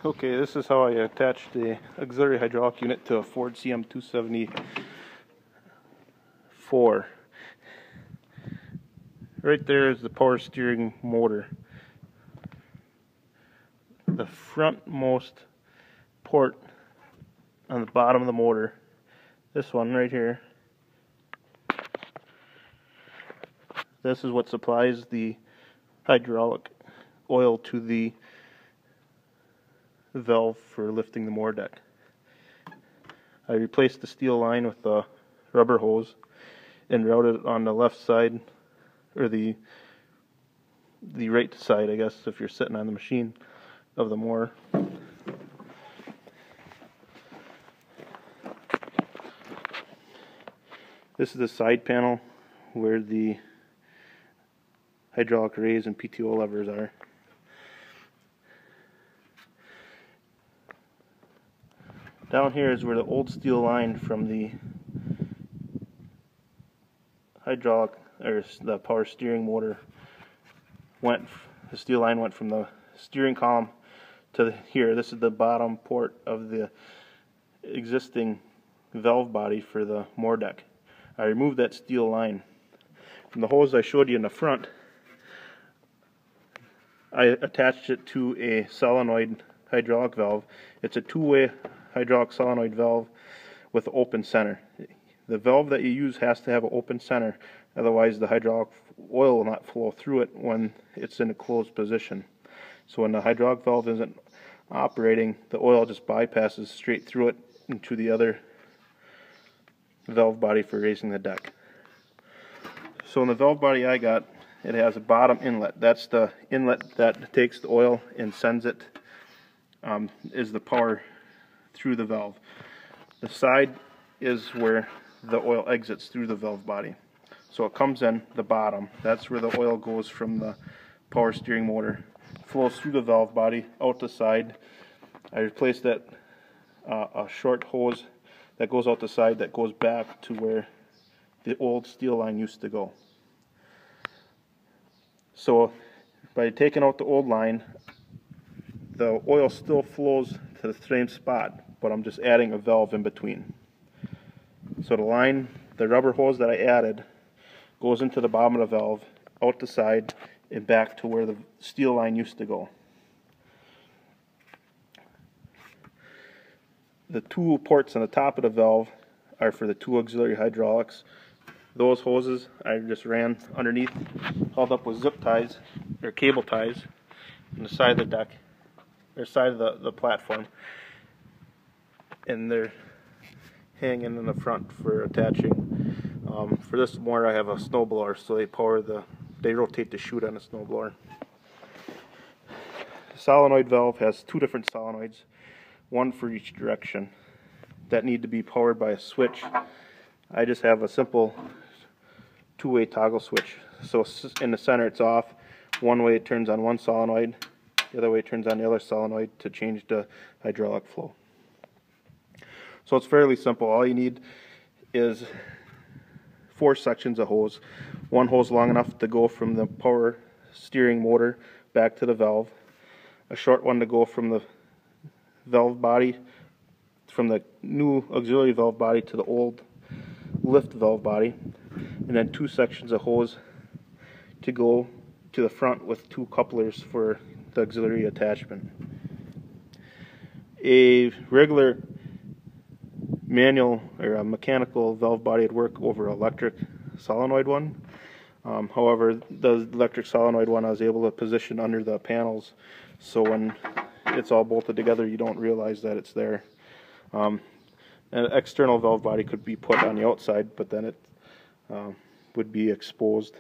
Okay, this is how I attach the auxiliary hydraulic unit to a Ford CM274. Right there is the power steering motor. The frontmost port on the bottom of the motor, this one right here, this is what supplies the hydraulic oil to the valve for lifting the mower deck. I replaced the steel line with a rubber hose and routed it on the left side, or the right side, I guess, if you're sitting on the machine of the mower. This is the side panel where the hydraulic raise and PTO levers are. Down here is where the old steel line from the hydraulic, or the power steering motor went. The steel line went from the steering column to here. This is the bottom port of the existing valve body for the mower deck. I removed that steel line. From the hose I showed you in the front, I attached it to a solenoid hydraulic valve. It's a two-way hydraulic solenoid valve with an open center. The valve that you use has to have an open center, otherwise the hydraulic oil will not flow through it when it's in a closed position. So when the hydraulic valve isn't operating, the oil just bypasses straight through it into the other valve body for raising the deck. So in the valve body I got, it has a bottom inlet. That's the inlet that takes the oil and sends it, is the power through the valve. The side is where the oil exits through the valve body. So it comes in the bottom. That's where the oil goes from the power steering motor, flows through the valve body, out the side. I replaced that a short hose that goes out the side that goes back to where the old steel line used to go. So by taking out the old line, the oil still flows to the same spot, but I'm just adding a valve in between. So the line, the rubber hose that I added, goes into the bottom of the valve, out the side, and back to where the steel line used to go. The two ports on the top of the valve are for the two auxiliary hydraulics. Those hoses I just ran underneath, held up with zip ties, or cable ties, on the side of the deck, or side of the platform. And they're hanging in the front for attaching. For this mower I have a snowblower, so they rotate the chute on the snowblower. The solenoid valve has two different solenoids, one for each direction, that need to be powered by a switch. I just have a simple two-way toggle switch. So in the center it's off. One way it turns on one solenoid, the other way it turns on the other solenoid to change the hydraulic flow. So it's fairly simple. All you need is 4 sections of hose. One hose long enough to go from the power steering motor back to the valve. A short one to go from the valve body, from the new auxiliary valve body to the old lift valve body. And then 2 sections of hose to go to the front with 2 couplers for the auxiliary attachment. A regular manual or a mechanical valve body would work over electric solenoid one. However, the electric solenoid one I was able to position under the panels, so when it's all bolted together you don't realize that it's there. An external valve body could be put on the outside, but then it would be exposed.